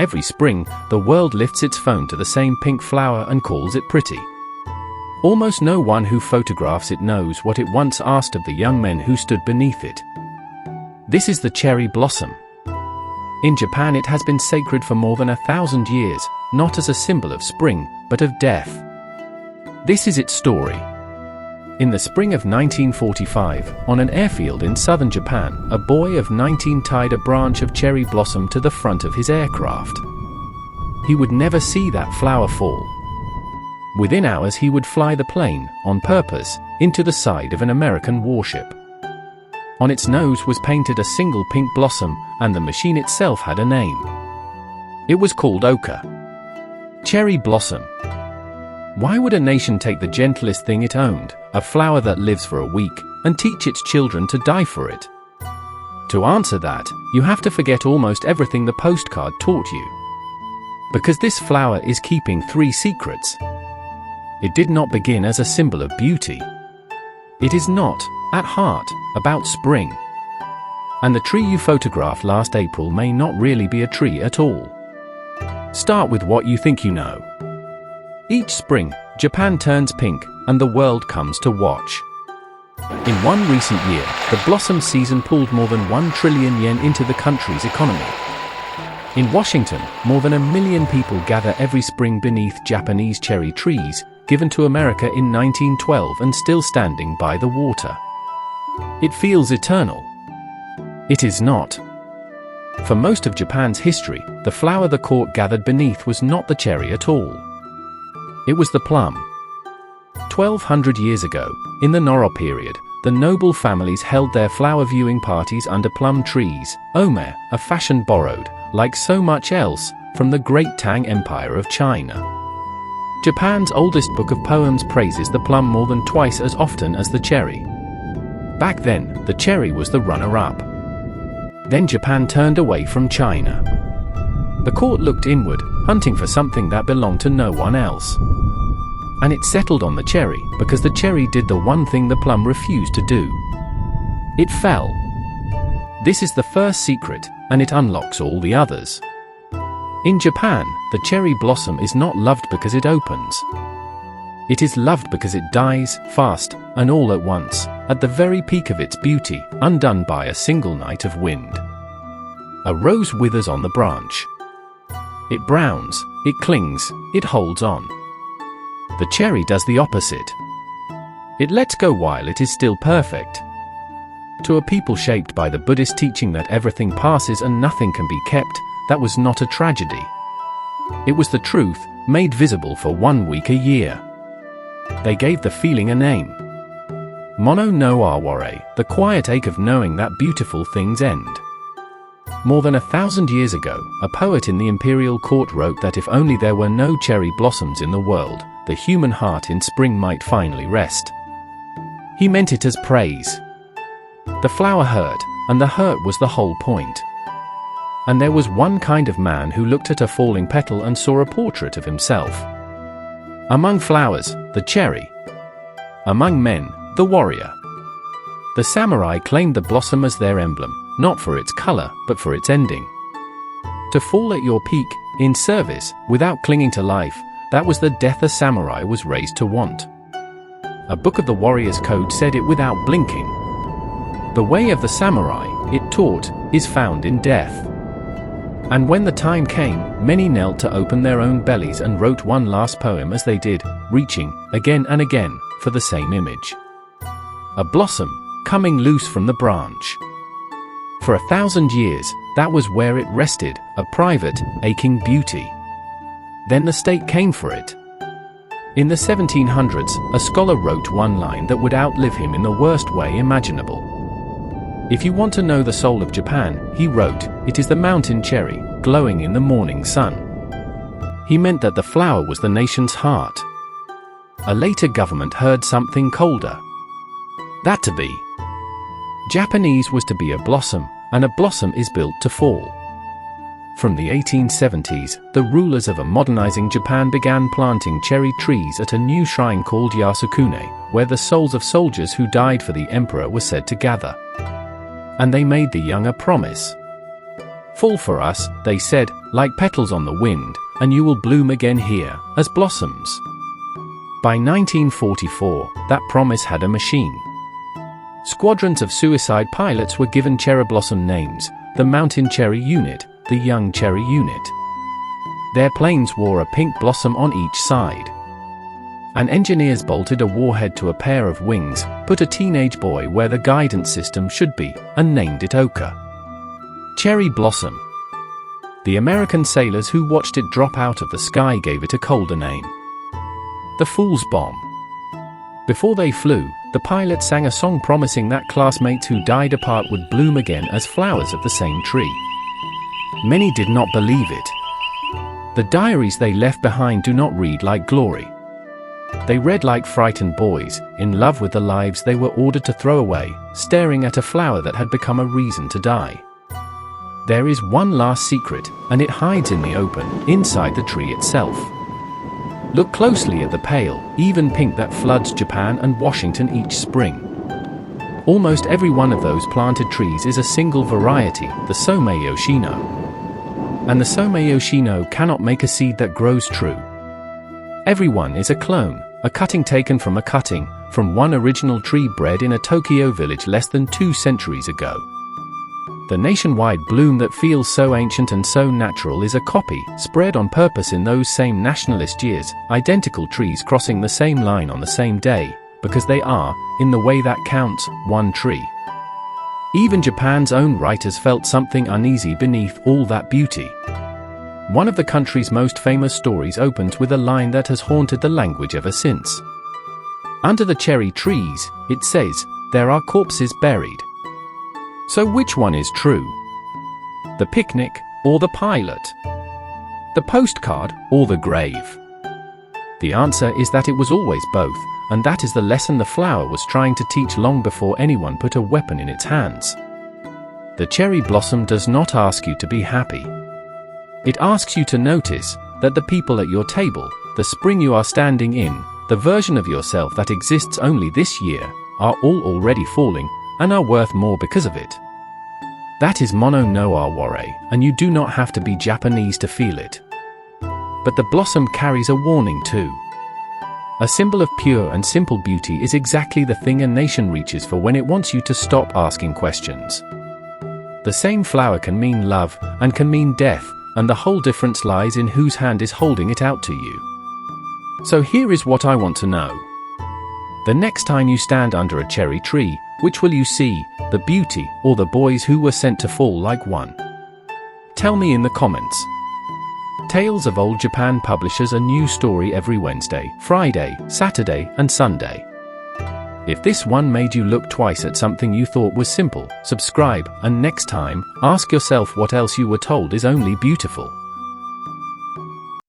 Every spring, the world lifts its phone to the same pink flower and calls it pretty. Almost no one who photographs it knows what it once asked of the young men who stood beneath it. This is the cherry blossom. In Japan, it has been sacred for more than 1,000 years, not as a symbol of spring, but of death. This is its story. In the spring of 1945, on an airfield in southern Japan, a boy of 19 tied a branch of cherry blossom to the front of his aircraft. He would never see that flower fall. Within hours, he would fly the plane, on purpose, into the side of an American warship. On its nose was painted a single pink blossom, and the machine itself had a name. It was called Oka. Cherry blossom. Why would a nation take the gentlest thing it owned, a flower that lives for a week, and teach its children to die for it? To answer that, you have to forget almost everything the postcard taught you. Because this flower is keeping 3 secrets. It did not begin as a symbol of beauty. It is not, at heart, about spring. And the tree you photographed last April may not really be a tree at all. Start with what you think you know. Each spring, Japan turns pink, and the world comes to watch. In one recent year, the blossom season pulled more than 1 trillion yen into the country's economy. In Washington, more than 1 million people gather every spring beneath Japanese cherry trees, given to America in 1912 and still standing by the water. It feels eternal. It is not. For most of Japan's history, the flower the court gathered beneath was not the cherry at all. It was the plum. 1,200 years ago, in the Nara period, the noble families held their flower viewing parties under plum trees, ome, a fashion borrowed, like so much else, from the great Tang Empire of China. Japan's oldest book of poems praises the plum more than twice as often as the cherry. Back then, the cherry was the runner-up. Then Japan turned away from China. The court looked inward, hunting for something that belonged to no one else. And it settled on the cherry, because the cherry did the one thing the plum refused to do. It fell. This is the first secret, and it unlocks all the others. In Japan, the cherry blossom is not loved because it opens. It is loved because it dies, fast, and all at once, at the very peak of its beauty, undone by a single night of wind. A rose withers on the branch. It browns, it clings, it holds on. The cherry does the opposite. It lets go while it is still perfect. To a people shaped by the Buddhist teaching that everything passes and nothing can be kept, that was not a tragedy. It was the truth, made visible for 1 week a year. They gave the feeling a name. Mono no aware, the quiet ache of knowing that beautiful things end. More than 1,000 years ago, a poet in the imperial court wrote that if only there were no cherry blossoms in the world, the human heart in spring might finally rest. He meant it as praise. The flower hurt, and the hurt was the whole point. And there was one kind of man who looked at a falling petal and saw a portrait of himself. Among flowers, the cherry. Among men, the warrior. The samurai claimed the blossom as their emblem, not for its color, but for its ending. To fall at your peak, in service, without clinging to life, that was the death a samurai was raised to want. A book of the warrior's code said it without blinking. The way of the samurai, it taught, is found in death. And when the time came, many knelt to open their own bellies and wrote one last poem as they did, reaching, again and again, for the same image. A blossom, coming loose from the branch. For 1,000 years, that was where it rested, a private, aching beauty. Then the state came for it. In the 1700s, a scholar wrote one line that would outlive him in the worst way imaginable. If you want to know the soul of Japan, he wrote, it is the mountain cherry, glowing in the morning sun. He meant that the flower was the nation's heart. A later government heard something colder. That to be. Japanese was to be a blossom, and a blossom is built to fall. From the 1870s, the rulers of a modernizing Japan began planting cherry trees at a new shrine called Yasukune, where the souls of soldiers who died for the emperor were said to gather. And they made the young a promise. Fall for us, they said, like petals on the wind, and you will bloom again here, as blossoms. By 1944, that promise had a machine. Squadrons of suicide pilots were given cherry blossom names, the Mountain Cherry Unit, the Young Cherry Unit. Their planes wore a pink blossom on each side. And engineers bolted a warhead to a pair of wings, put a teenage boy where the guidance system should be, and named it Oka. Cherry Blossom. The American sailors who watched it drop out of the sky gave it a colder name: the Fool's Bomb. Before they flew, the pilot sang a song promising that classmates who died apart would bloom again as flowers of the same tree. Many did not believe it. The diaries they left behind do not read like glory. They read like frightened boys, in love with the lives they were ordered to throw away, staring at a flower that had become a reason to die. There is one last secret, and it hides in the open, inside the tree itself. Look closely at the pale, even pink that floods Japan and Washington each spring. Almost every one of those planted trees is a single variety, the Someyoshino. And the Someyoshino cannot make a seed that grows true. Every one is a clone, a cutting taken from a cutting, from one original tree bred in a Tokyo village less than 2 centuries ago. The nationwide bloom that feels so ancient and so natural is a copy, spread on purpose in those same nationalist years, identical trees crossing the same line on the same day, because they are, in the way that counts, one tree. Even Japan's own writers felt something uneasy beneath all that beauty. One of the country's most famous stories opens with a line that has haunted the language ever since. Under the cherry trees, it says, there are corpses buried. So which one is true? The picnic, or the pilot? The postcard, or the grave? The answer is that it was always both, and that is the lesson the flower was trying to teach long before anyone put a weapon in its hands. The cherry blossom does not ask you to be happy. It asks you to notice that the people at your table, the spring you are standing in, the version of yourself that exists only this year, are all already falling, and are worth more because of it. That is mono no aware, and you do not have to be Japanese to feel it. But the blossom carries a warning too. A symbol of pure and simple beauty is exactly the thing a nation reaches for when it wants you to stop asking questions. The same flower can mean love, and can mean death, and the whole difference lies in whose hand is holding it out to you. So here is what I want to know. The next time you stand under a cherry tree, which will you see, the beauty, or the boys who were sent to fall like one? Tell me in the comments. Tales of Old Japan publishes a new story every Wednesday, Friday, Saturday, and Sunday. If this one made you look twice at something you thought was simple, subscribe, and next time, ask yourself what else you were told is only beautiful.